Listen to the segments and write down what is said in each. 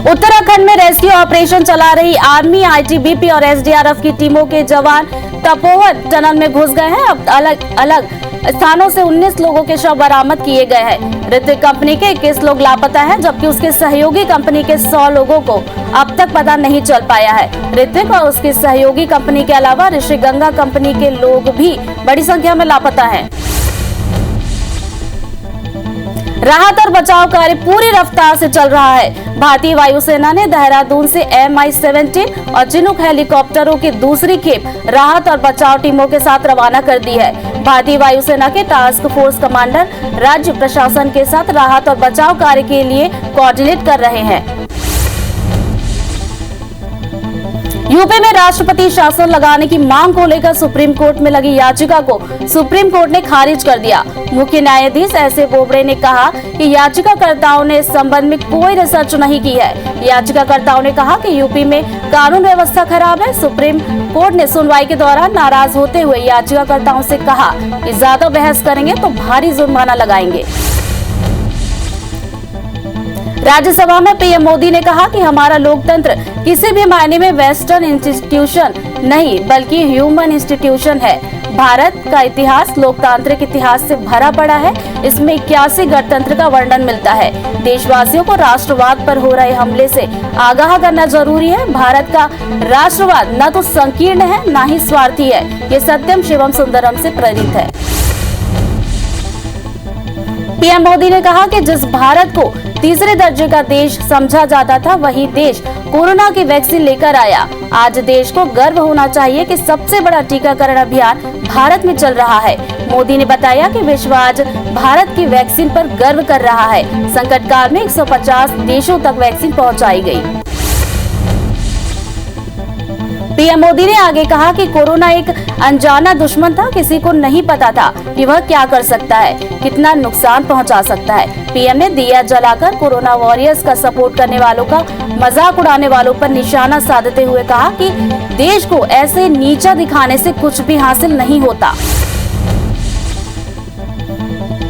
उत्तराखंड में rescue operation चला रही आर्मी, आईटीबीपी और एसडीआरएफ की टीमों के जवान तपोवन टनल में घुस गए हैं। अब अलग अलग स्थानों से 19 लोगों के शव बरामद किए गए हैं। ऋतिक कंपनी के 21 लोग लापता हैं, जबकि उसके सहयोगी कंपनी के 100 लोगों को अब तक पता नहीं चल पाया है। ऋतिक और उसकी सहयोगी कंपनी के अलावा ऋषि गंगा कंपनी के लोग भी बड़ी संख्या में लापता हैं। राहत और बचाव कार्य पूरी रफ्तार से चल रहा है। भारतीय वायुसेना ने देहरादून से MI-17 और चिनूक हेलीकॉप्टरों की दूसरी खेप राहत और बचाव टीमों के साथ रवाना कर दी है। भारतीय वायुसेना के टास्क फोर्स कमांडर राज्य प्रशासन के साथ राहत और बचाव कार्य के लिए कोऑर्डिनेट कर रहे हैं। यूपी में राष्ट्रपति शासन लगाने की मांग को लेकर सुप्रीम कोर्ट में लगी याचिका को सुप्रीम कोर्ट ने खारिज कर दिया। मुख्य न्यायाधीश एस.ए. बोबड़े ने कहा कि याचिकाकर्ताओं ने इस संबंध में कोई रिसर्च नहीं की है। याचिकाकर्ताओं ने कहा कि यूपी में कानून व्यवस्था खराब है। सुप्रीम कोर्ट ने सुनवाई के दौरान नाराज होते हुए याचिकाकर्ताओं से कहा कि ज्यादा बहस करेंगे तो भारी जुर्माना लगाएंगे। राज्यसभा में पीएम मोदी ने कहा कि हमारा लोकतंत्र किसी भी मायने में वेस्टर्न इंस्टीट्यूशन नहीं बल्कि ह्यूमन इंस्टीट्यूशन है। भारत का इतिहास लोकतांत्रिक इतिहास से भरा पड़ा है। इसमें 81 गणतंत्र का वर्णन मिलता है। देशवासियों को राष्ट्रवाद पर हो रहे हमले से आगाह करना जरूरी है। भारत का राष्ट्रवाद न तो संकीर्ण है न ही स्वार्थी है। ये सत्यम शिवम सुंदरम से प्रेरित है। पीएम मोदी ने कहा कि जिस भारत को तीसरे दर्जे का देश समझा जाता था, वही देश कोरोना की वैक्सीन लेकर आया। आज देश को गर्व होना चाहिए कि सबसे बड़ा टीकाकरण अभियान भारत में चल रहा है। मोदी ने बताया कि विश्व आज भारत की वैक्सीन पर गर्व कर रहा है। संकट काल में 150 देशों तक वैक्सीन पहुंचाई गई। पीएम मोदी ने आगे कहा कि कोरोना एक अनजाना दुश्मन था। किसी को नहीं पता था कि वह क्या कर सकता है, कितना नुकसान पहुंचा सकता है। पीएम ने दिया जलाकर कोरोना वॉरियर्स का सपोर्ट करने वालों का मजाक उड़ाने वालों पर निशाना साधते हुए कहा कि देश को ऐसे नीचा दिखाने से कुछ भी हासिल नहीं होता।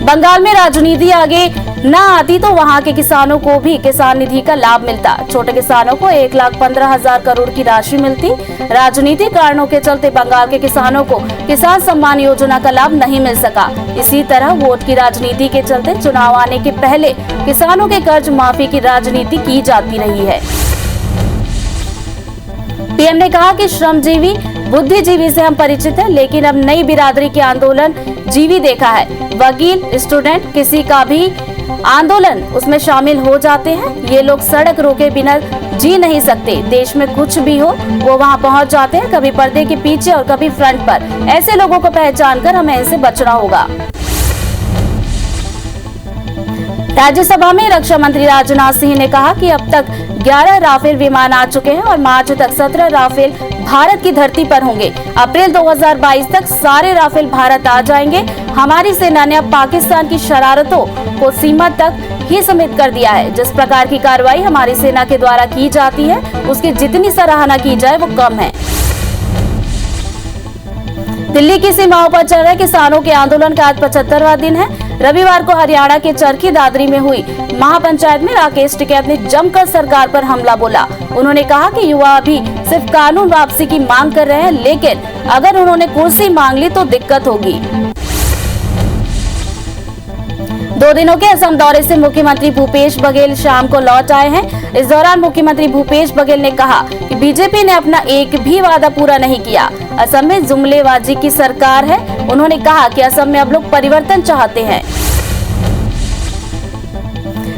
बंगाल में राजनीति आगे न आती तो वहां के किसानों को भी किसान निधि का लाभ मिलता। छोटे किसानों को 1,15,000 करोड़ की राशि मिलती। राजनीतिक कारणों के चलते बंगाल के किसानों को किसान सम्मान योजना का लाभ नहीं मिल सका। इसी तरह वोट की राजनीति के चलते चुनाव आने के पहले किसानों के कर्ज माफी की राजनीति की जाती रही है। पीएम ने कहा कि श्रमजीवी बुद्धिजीवी से हम परिचित हैं, लेकिन अब नई बिरादरी के आंदोलन जीवी देखा है। वकील, स्टूडेंट, किसी का भी आंदोलन उसमें शामिल हो जाते हैं। ये लोग सड़क रोके बिना जी नहीं सकते। देश में कुछ भी हो वो वहां पहुंच जाते हैं, कभी पर्दे के पीछे और कभी फ्रंट पर। ऐसे लोगों को पहचान कर हमें इनसे बचना होगा। राज्यसभा में रक्षा मंत्री राजनाथ सिंह ने कहा कि अब तक 11 राफेल विमान आ चुके हैं और मार्च तक 17 राफेल भारत की धरती पर होंगे। अप्रैल 2022 तक सारे राफेल भारत आ जाएंगे। हमारी सेना ने अब पाकिस्तान की शरारतों को सीमा तक ही सीमित कर दिया है। जिस प्रकार की कार्रवाई हमारी सेना के द्वारा की जाती है, उसकी जितनी सराहना की जाए वो कम है। दिल्ली की सीमाओं पर चल रहे किसानों के आंदोलन का आज 75वां दिन है। रविवार को हरियाणा के चरखी दादरी में हुई महापंचायत में राकेश टिकैत ने जमकर सरकार पर हमला बोला। उन्होंने कहा कि युवा अभी सिर्फ कानून वापसी की मांग कर रहे हैं, लेकिन अगर उन्होंने कुर्सी मांग ली तो दिक्कत होगी। 2 दिनों के असम दौरे से मुख्यमंत्री भूपेश बघेल शाम को लौट आए हैं। इस दौरान मुख्यमंत्री भूपेश बघेल ने कहा कि बीजेपी ने अपना एक भी वादा पूरा नहीं किया। असम में जुमलेबाजी की सरकार है। उन्होंने कहा कि असम में अब लोग परिवर्तन चाहते हैं।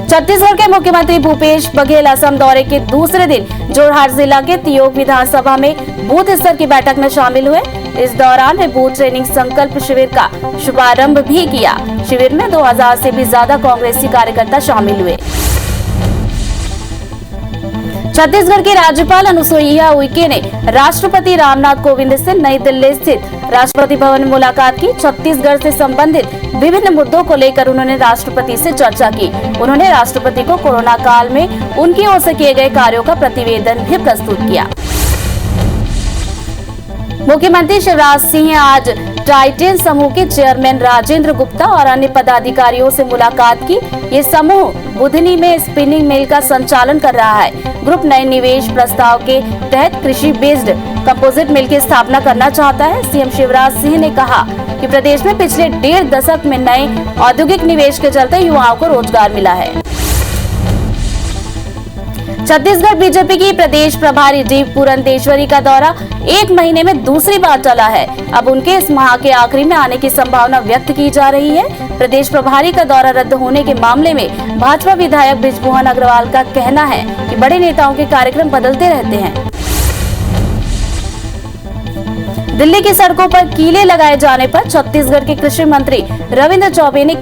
छत्तीसगढ़ के मुख्यमंत्री भूपेश बघेल असम दौरे के दूसरे दिन जोरहाट जिला के तियोग विधानसभा में बूथ स्तर की बैठक में शामिल हुए। इस दौरान वे बूथ ट्रेनिंग संकल्प शिविर का शुभारंभ भी किया। शिविर में 2000 से भी ज्यादा कांग्रेसी कार्यकर्ता शामिल हुए। छत्तीसगढ़ की राज्यपाल अनुसुईया उइके ने राष्ट्रपति रामनाथ कोविंद से नई दिल्ली स्थित राष्ट्रपति भवन में मुलाकात की। छत्तीसगढ़ से संबंधित विभिन्न मुद्दों को लेकर उन्होंने राष्ट्रपति से चर्चा की। उन्होंने राष्ट्रपति को कोरोना काल में उनकी ओर से किए गए कार्यों का प्रतिवेदन भी प्रस्तुत किया। मुख्यमंत्री शिवराज सिंह आज टाइटन समूह के चेयरमैन राजेंद्र गुप्ता और अन्य पदाधिकारियों से मुलाकात की। ये समूह बुधनी में स्पिनिंग मिल का संचालन कर रहा है। ग्रुप नए निवेश प्रस्ताव के तहत कृषि बेस्ड कंपोजिट मिल की स्थापना करना चाहता है। सीएम शिवराज सिंह ने कहा कि प्रदेश में पिछले 1.5 दशक में नए औद्योगिक निवेश के चलते युवाओं को रोजगार मिला है। छत्तीसगढ़ बीजेपी की प्रदेश प्रभारी डी पुरंदेश्वरी का दौरा 1 महीने में दूसरी बार चला है। अब उनके इस माह के आखिरी में आने की संभावना व्यक्त की जा रही है। प्रदेश प्रभारी का दौरा रद्द होने के मामले में भाजपा विधायक बृजमोहन अग्रवाल का कहना है कि बड़े नेताओं के कार्यक्रम बदलते रहते हैं। दिल्ली की सड़कों पर कीले लगाए जाने पर छत्तीसगढ़ के कृषि मंत्री रविंद्र चौबे ने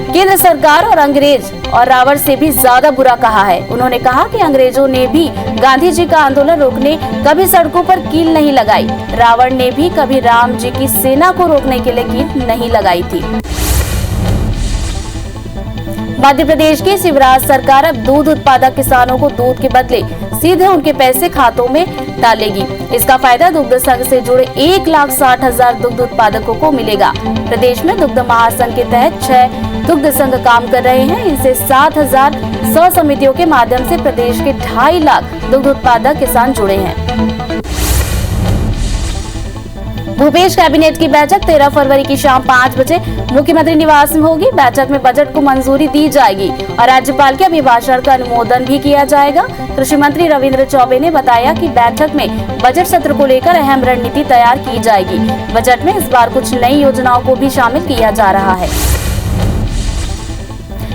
केंद्र सरकार और अंग्रेज और रावण से भी ज्यादा बुरा कहा है। उन्होंने कहा कि अंग्रेजों ने भी गांधी जी का आंदोलन रोकने कभी सड़कों पर कील नहीं लगाई। रावण ने भी कभी राम जी की सेना को रोकने के लिए कील नहीं लगाई थी। मध्य प्रदेश की शिवराज सरकार अब दूध उत्पादक किसानों को दूध के बदले सीधे उनके पैसे खातों में डालेगी। इसका फायदा दुग्ध संघ से जुड़े 1,60,000 दुग्ध उत्पादकों को मिलेगा। प्रदेश में दुग्ध महासंघ के तहत 6 दुग्ध संघ काम कर रहे हैं। इनसे 7,100 समितियों के माध्यम से प्रदेश के 2.5 लाख दुग्ध उत्पादक किसान जुड़े हैं। भूपेश कैबिनेट की बैठक 13 फरवरी की शाम 5 बजे मुख्यमंत्री निवास में होगी। बैठक में बजट को मंजूरी दी जाएगी और राज्यपाल के अभिभाषण का अनुमोदन भी किया जाएगा। कृषि मंत्री रविंद्र चौबे ने बताया कि बैठक में बजट सत्र को लेकर अहम रणनीति तैयार की जाएगी। बजट में इस बार कुछ नई योजनाओं को भी शामिल किया जा रहा है।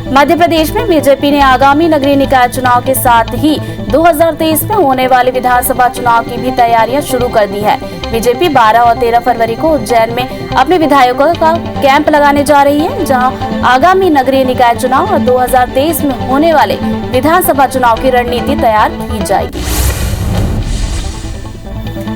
मध्य प्रदेश में बीजेपी ने आगामी नगरीय निकाय चुनाव के साथ ही 2023 में होने वाले विधानसभा चुनाव की भी तैयारियां शुरू कर दी है। बीजेपी 12 और 13 फरवरी को उज्जैन में अपने विधायकों का कैंप लगाने जा रही है, जहां आगामी नगरीय निकाय चुनाव और 2023 में होने वाले विधानसभा चुनाव की रणनीति तैयार की जाएगी।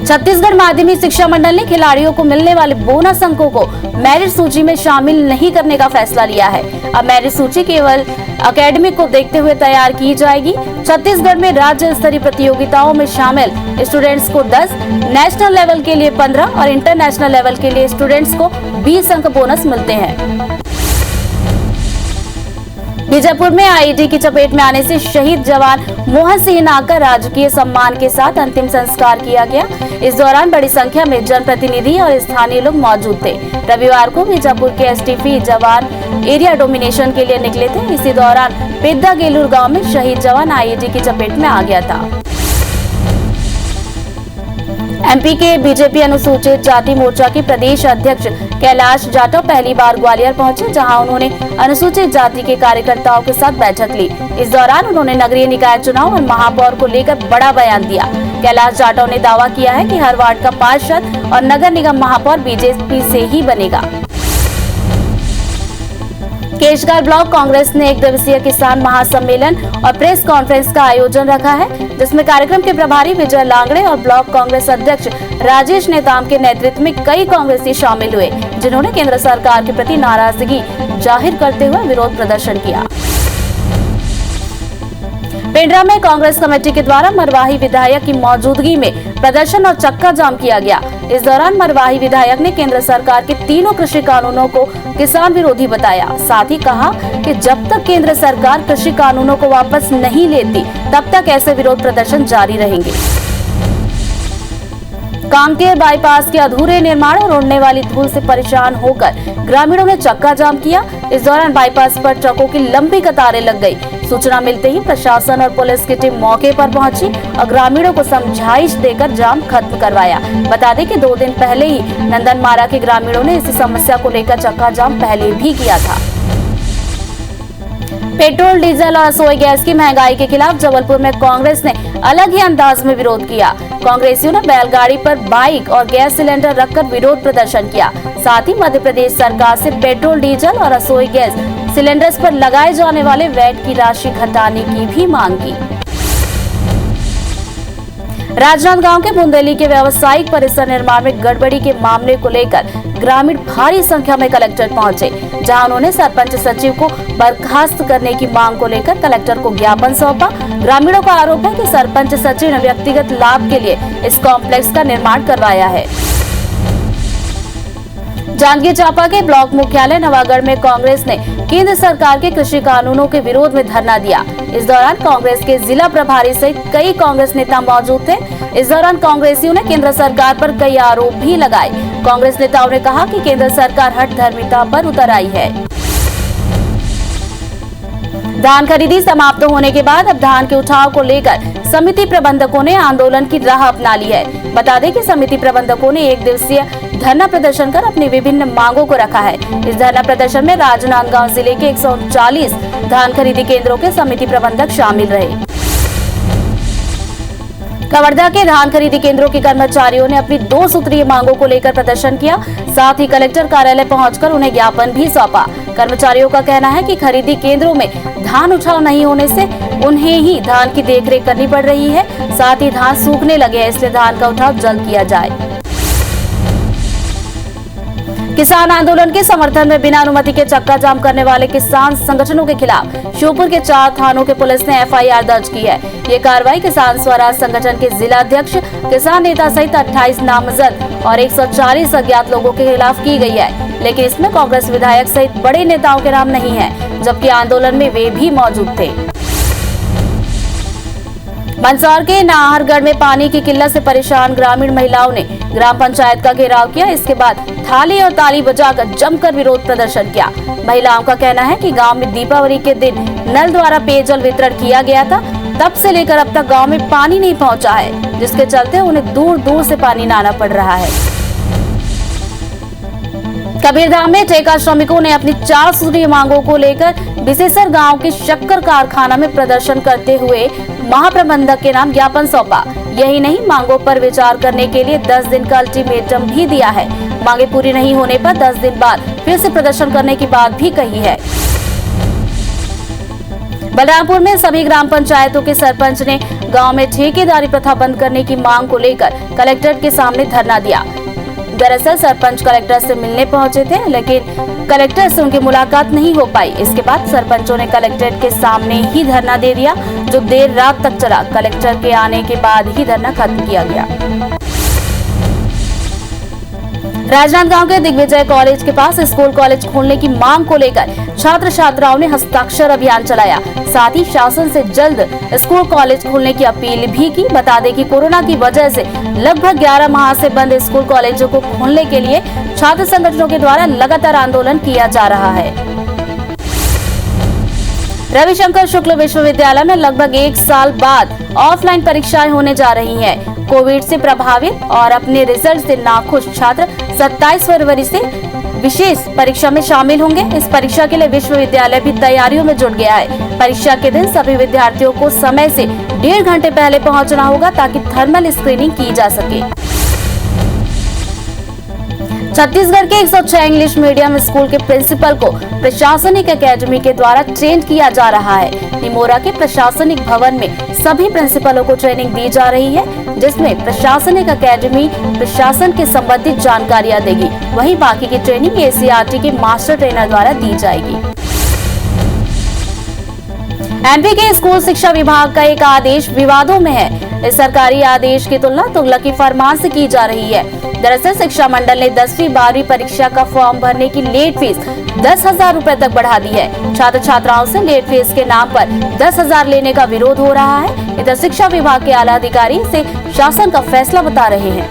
छत्तीसगढ़ माध्यमिक शिक्षा मंडल ने खिलाड़ियों को मिलने वाले बोनस अंकों को मेरिट सूची में शामिल नहीं करने का फैसला लिया है। अब मेरिट सूची केवल एकेडमिक को देखते हुए तैयार की जाएगी। छत्तीसगढ़ में राज्य स्तरीय प्रतियोगिताओं में शामिल स्टूडेंट्स को 10, नेशनल लेवल के लिए 15 और इंटरनेशनल लेवल के लिए स्टूडेंट्स को 20 अंक बोनस मिलते हैं। बीजापुर में आईईडी की चपेट में आने से शहीद जवान मोहन सिंह नाग का राजकीय सम्मान के साथ अंतिम संस्कार किया गया। इस दौरान बड़ी संख्या में जनप्रतिनिधि और स्थानीय लोग मौजूद थे। रविवार को बीजापुर के एसटीपी जवान एरिया डोमिनेशन के लिए निकले थे। इसी दौरान पेद्दा गेलूर गांव में शहीद जवान आईईडी की चपेट में आ गया था। एमपी के बीजेपी अनुसूचित जाति मोर्चा के प्रदेश अध्यक्ष कैलाश जाटव पहली बार ग्वालियर पहुंचे, जहां उन्होंने अनुसूचित जाति के कार्यकर्ताओं के साथ बैठक ली। इस दौरान उन्होंने नगरीय निकाय चुनाव और महापौर को लेकर बड़ा बयान दिया। कैलाश जाटव ने दावा किया है कि हर वार्ड का पार्षद और नगर निगम महापौर बीजेपी से ही बनेगा। केशगढ़ ब्लॉक कांग्रेस ने 1 दिवसीय किसान महासम्मेलन और प्रेस कॉन्फ्रेंस का आयोजन रखा है, जिसमें कार्यक्रम के प्रभारी विजय लांगड़े और ब्लॉक कांग्रेस अध्यक्ष राजेश नेताम के नेतृत्व में कई कांग्रेसी शामिल हुए, जिन्होंने केंद्र सरकार के प्रति नाराजगी जाहिर करते हुए विरोध प्रदर्शन किया। पेंड्रा में कांग्रेस कमेटी के द्वारा मरवाही विधायक की मौजूदगी में प्रदर्शन और चक्का जाम किया गया। इस दौरान मरवाही विधायक ने केंद्र सरकार के तीनों कृषि कानूनों को किसान विरोधी बताया। साथ ही कहा कि जब तक केंद्र सरकार कृषि कानूनों को वापस नहीं लेती, तब तक ऐसे विरोध प्रदर्शन जारी रहेंगे। कांकेर बाईपास के अधूरे निर्माण और उड़ने वाली धूल से परेशान होकर ग्रामीणों ने चक्का जाम किया। इस दौरान बाईपास पर ट्रकों की लंबी कतारें लग गई। सूचना मिलते ही प्रशासन और पुलिस की टीम मौके पर पहुंची और ग्रामीणों को समझाइश देकर जाम खत्म करवाया। बता दें कि 2 दिन पहले ही नंदनमारा के ग्रामीणों ने इसी समस्या को लेकर चक्का जाम पहले भी किया था। पेट्रोल, डीजल और रसोई गैस की महंगाई के खिलाफ जबलपुर में कांग्रेस ने अलग ही अंदाज में विरोध किया। कांग्रेसियों ने बैलगाड़ी पर बाइक और गैस सिलेंडर रखकर विरोध प्रदर्शन किया। साथ ही मध्य प्रदेश सरकार से पेट्रोल, डीजल और रसोई गैस सिलेंडर्स पर लगाए जाने वाले वैट की राशि घटाने की भी मांग की। राजनांदगांव के बुंदेली के व्यावसायिक परिसर निर्माण में गड़बड़ी के मामले को लेकर ग्रामीण भारी संख्या में कलेक्टर पहुंचे, जहां उन्होंने सरपंच सचिव को बर्खास्त करने की मांग को लेकर कलेक्टर को ज्ञापन सौंपा। ग्रामीणों का आरोप है कि सरपंच सचिव ने व्यक्तिगत लाभ के लिए इस कॉम्प्लेक्स का निर्माण करवाया है। जांजगीर चांपा के ब्लॉक मुख्यालय नवागढ़ में कांग्रेस ने केंद्र सरकार के कृषि कानूनों के विरोध में धरना दिया। इस दौरान कांग्रेस के जिला प्रभारी सहित कई कांग्रेस नेता मौजूद थे। इस दौरान कांग्रेसियों ने केंद्र सरकार पर कई आरोप भी लगाए। कांग्रेस नेताओं ने कहा कि केंद्र सरकार हठधर्मिता पर उतर आई है। धान खरीदी समाप्त होने के बाद अब धान के उठाव को लेकर समिति प्रबंधकों ने आंदोलन की राह अपना ली है। बता दें कि समिति प्रबंधकों ने 1 दिवसीय धरना प्रदर्शन कर अपनी विभिन्न मांगों को रखा है। इस धरना प्रदर्शन में राजनांदगांव जिले के 139 धान खरीदी केंद्रों के समिति प्रबंधक शामिल रहे। कवर्धा के धान खरीदी केंद्रों के कर्मचारियों ने अपनी 2 सूत्रीय मांगों को लेकर प्रदर्शन किया। साथ ही कलेक्टर कार्यालय पहुंचकर उन्हें ज्ञापन भी सौंपा। कर्मचारियों का कहना है कि खरीदी केंद्रों में धान उठाव नहीं होने से उन्हें ही धान की देखरेख करनी पड़ रही है। साथ ही धान सूखने लगे हैं, इसलिए धान का उठाव जल्द किया जाए। किसान आंदोलन के समर्थन में बिना अनुमति के चक्का जाम करने वाले किसान संगठनों के खिलाफ श्योपुर के 4 थानों के पुलिस ने FIR दर्ज की है। ये कार्रवाई किसान स्वराज संगठन के जिला अध्यक्ष, किसान नेता सहित 28 नामजद और 140 अज्ञात लोगों के खिलाफ की गई है। लेकिन इसमें कांग्रेस विधायक सहित बड़े नेताओं के नाम नहीं है, जबकि आंदोलन में वे भी मौजूद थे। मंदसौर के नाहरगढ़ में पानी की किल्लत से परेशान ग्रामीण महिलाओं ने ग्राम पंचायत का घेराव किया। इसके बाद थाली और ताली बजाकर जमकर विरोध प्रदर्शन किया। महिलाओं का कहना है कि गांव में दीपावली के दिन नल द्वारा पेयजल वितरण किया गया था, तब से लेकर अब तक गांव में पानी नहीं पहुंचा है, जिसके चलते उन्हें दूर दूर से पानी लाना पड़ रहा है। कबीरधाम में ठेका श्रमिकों ने अपनी 4 सूत्रीय मांगों को लेकर बिसेसर गांव के शक्कर कारखाना में प्रदर्शन करते हुए महाप्रबंधक के नाम ज्ञापन सौंपा। यही नहीं, मांगों पर विचार करने के लिए 10 दिन का अल्टीमेटम भी दिया है। मांगे पूरी नहीं होने पर 10 दिन बाद फिर से प्रदर्शन करने की बात भी कही है। बलरामपुर में सभी ग्राम पंचायतों के सरपंच ने गांव में ठेकेदारी प्रथा बंद करने की मांग को लेकर कलेक्टर के सामने धरना दिया। दरअसल सरपंच कलेक्टर से मिलने पहुंचे थे, लेकिन कलेक्टर से उनकी मुलाकात नहीं हो पाई। इसके बाद सरपंचों ने कलेक्ट्रेट के सामने ही धरना दे दिया, जो देर रात तक चला। कलेक्टर के आने के बाद ही धरना खत्म किया गया। राजनांदगांव के दिग्विजय कॉलेज के पास स्कूल कॉलेज खोलने की मांग को लेकर छात्र छात्राओं ने हस्ताक्षर अभियान चलाया। साथ ही शासन से जल्द स्कूल कॉलेज खोलने की अपील भी की। बता दें कि कोरोना की वजह से लगभग 11 माह से बंद स्कूल कॉलेजों को खोलने के लिए छात्र संगठनों के द्वारा लगातार आंदोलन किया जा रहा है। रविशंकर शुक्ल विश्वविद्यालय में लगभग 1 साल बाद ऑफलाइन परीक्षाएं होने जा रही हैं। कोविड से प्रभावित और अपने रिजल्ट से नाखुश छात्र 27 फरवरी से विशेष परीक्षा में शामिल होंगे। इस परीक्षा के लिए विश्वविद्यालय भी तैयारियों में जुट गया है। परीक्षा के दिन सभी विद्यार्थियों को समय से 1.5 घंटे पहले पहुंचना होगा, ताकि थर्मल स्क्रीनिंग की जा सके। छत्तीसगढ़ के 106 इंग्लिश मीडियम स्कूल के प्रिंसिपल को प्रशासनिक अकेडमी के द्वारा ट्रेन किया जा रहा है। निमोरा के प्रशासनिक भवन में सभी प्रिंसिपलों को ट्रेनिंग दी जा रही है, जिसमें प्रशासनिक अकेडमी प्रशासन के संबंधित जानकारियां देगी। वहीं बाकी की ट्रेनिंग ACRT के मास्टर ट्रेनर द्वारा दी जाएगी। MP के स्कूल शिक्षा विभाग का एक आदेश विवादों में है। इस सरकारी आदेश की तुलना तुगलकी फरमान से की जा रही है। दरअसल शिक्षा मंडल ने 10वीं 12वीं परीक्षा का फॉर्म भरने की लेट फीस 10,000 रुपए तक बढ़ा दी है। छात्र छात्राओं से लेट फीस के नाम पर 10,000 लेने का विरोध हो रहा है। इधर शिक्षा विभाग के आला अधिकारी इसे शासन का फैसला बता रहे हैं।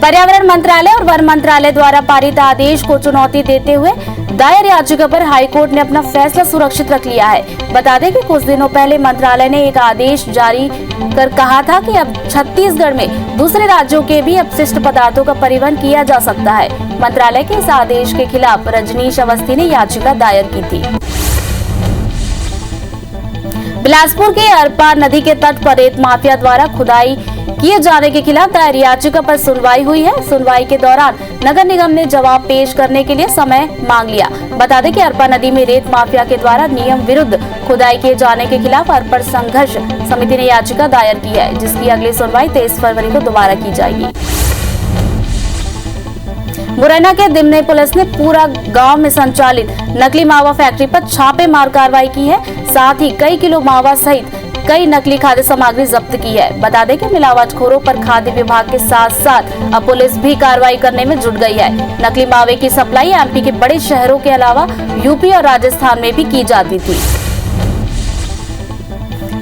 पर्यावरण मंत्रालय और वन मंत्रालय द्वारा पारित आदेश को चुनौती देते हुए दायर याचिका पर हाईकोर्ट ने अपना फैसला सुरक्षित रख लिया है। बता दें कि कुछ दिनों पहले मंत्रालय ने एक आदेश जारी कर कहा था कि अब छत्तीसगढ़ में दूसरे राज्यों के भी अपशिष्ट पदार्थों का परिवहन किया जा सकता है। मंत्रालय के इस आदेश के खिलाफ रजनीश अवस्थी ने याचिका दायर की थी। बिलासपुर के अरपा नदी के तट पर रेत माफिया द्वारा खुदाई किए जाने के खिलाफ दायर याचिका पर सुनवाई हुई है। सुनवाई के दौरान नगर निगम ने जवाब पेश करने के लिए समय मांग लिया। बता दें कि अरपा नदी में रेत माफिया के द्वारा नियम विरुद्ध खुदाई किए जाने के खिलाफ अरपा संघर्ष समिति ने याचिका दायर की है, जिसकी अगली सुनवाई 23 फरवरी को दोबारा की जाएगी। मुरैना के दिमनी पुलिस ने पूरा गांव में संचालित नकली मावा फैक्ट्री पर छापेमार कार्रवाई की है। साथ ही कई किलो मावा सहित कई नकली खाद्य सामग्री जब्त की है। बता दें कि मिलावटखोरों पर खाद्य विभाग के साथ साथ अब पुलिस भी कार्रवाई करने में जुट गई है। नकली मावे की सप्लाई एमपी के बड़े शहरों के अलावा यूपी और राजस्थान में भी की जाती थी।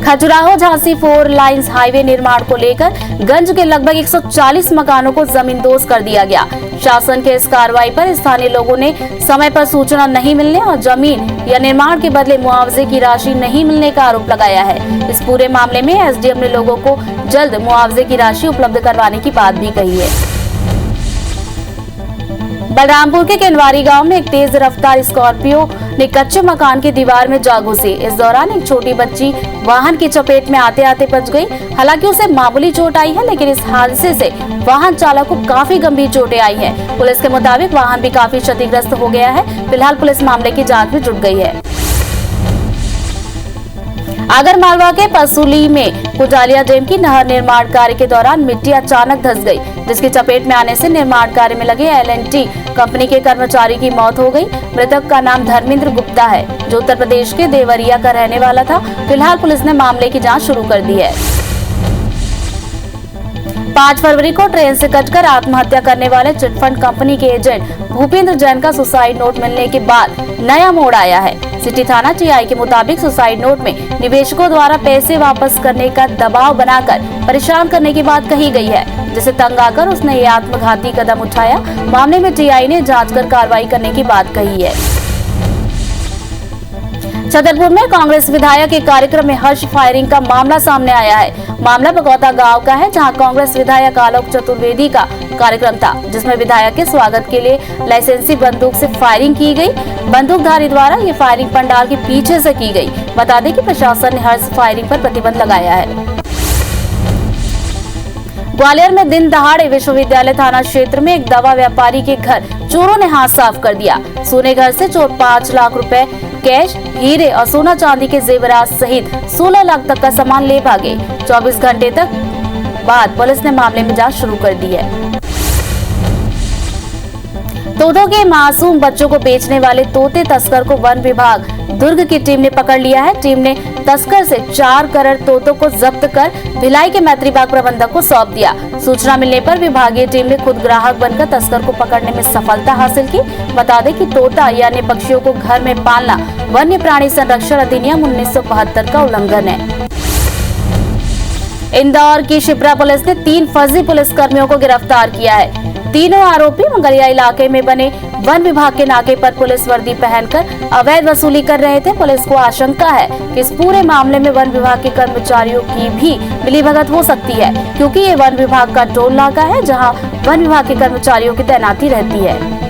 खजुराहो झांसी 4 लाइन्स हाईवे निर्माण को लेकर गंज के लगभग 140 मकानों को जमींदोज कर दिया गया। शासन के इस कार्रवाई पर स्थानीय लोगों ने समय पर सूचना नहीं मिलने और जमीन या निर्माण के बदले मुआवजे की राशि नहीं मिलने का आरोप लगाया है। इस पूरे मामले में एसडीएम ने लोगों को जल्द मुआवजे की राशि उपलब्ध करवाने की बात भी कही है। बलरामपुर के केनवारी गांव में एक तेज रफ्तार स्कॉर्पियो ने कच्चे मकान की दीवार में जा घुसी। इस दौरान एक छोटी बच्ची वाहन की चपेट में आते आते बच गई। हालांकि उसे मामूली चोट आई है, लेकिन इस हादसे से वाहन चालक को काफी गंभीर चोटें आई हैं। पुलिस के मुताबिक वाहन भी काफी क्षतिग्रस्त हो गया है। फिलहाल पुलिस मामले की जाँच में जुट गई है। आगरमालवा के पसूली में कुजालिया डैम की नहर निर्माण कार्य के दौरान मिट्टी अचानक धंस गई, जिसकी चपेट में आने से निर्माण कार्य में लगे एल&टी कंपनी के कर्मचारी की मौत हो गई। मृतक का नाम धर्मेंद्र गुप्ता है, जो उत्तर प्रदेश के देवरिया का रहने वाला था। फिलहाल पुलिस ने मामले की जांच शुरू कर दी है। 5 फरवरी को ट्रेन से कटकर आत्महत्या करने वाले चिटफंड कंपनी के एजेंट भूपेंद्र जैन का सुसाइड नोट मिलने के बाद नया मोड़ आया है। सिटी थाना टीआई के मुताबिक सुसाइड नोट में निवेशकों द्वारा पैसे वापस करने का दबाव बनाकर परेशान करने की बात कही गई है, जिसे तंग आकर उसने ये आत्मघाती कदम उठाया। मामले में टीआई ने जांच कर कार्रवाई करने की बात कही है। छतरपुर में कांग्रेस विधायक के कार्यक्रम में हर्ष फायरिंग का मामला सामने आया है। मामला बगौता गांव का है, जहां कांग्रेस विधायक आलोक चतुर्वेदी का कार्यक्रम था, जिसमें विधायक के स्वागत के लिए लाइसेंसी बंदूक से फायरिंग की गई। बंदूकधारी द्वारा ये फायरिंग पंडाल के पीछे से की गई। बता दें कि प्रशासन ने हर्ष फायरिंग पर प्रतिबंध लगाया है। ग्वालियर में दिन दहाड़े विश्वविद्यालय थाना क्षेत्र में एक दवा व्यापारी के घर चोरों ने हाथ साफ कर दिया। सोने घर से चोर 5 लाख रुपए कैश, हीरे और सोना चांदी के जेवरात सहित 16 लाख तक का सामान ले भागे। 24 घंटे तक बाद पुलिस ने मामले में जांच शुरू कर दी है। तोतों के मासूम बच्चों को बेचने वाले तोते तस्कर को वन विभाग दुर्ग की टीम ने पकड़ लिया है। टीम ने तस्कर से 4 करोड़ तोतों को जब्त कर भिलाई के मैत्री बाग प्रबंधक को सौंप दिया। सूचना मिलने पर विभागीय टीम ने खुद ग्राहक बनकर तस्कर को पकड़ने में सफलता हासिल की। बता दें कि तोता यानी पक्षियों को घर में पालना वन्य प्राणी संरक्षण अधिनियम 1972 का उल्लंघन है। इंदौर की शिप्रा पुलिस ने 3 फर्जी पुलिस कर्मियों को गिरफ्तार किया है। तीनों आरोपी मंगलिया इलाके में बने वन विभाग के नाके पर पुलिस वर्दी पहनकर अवैध वसूली कर रहे थे। पुलिस को आशंका है कि इस पूरे मामले में वन विभाग के कर्मचारियों की भी मिलीभगत हो सकती है, क्योंकि ये वन विभाग का टोल नाका है, जहां वन विभाग के कर्मचारियों की तैनाती रहती है।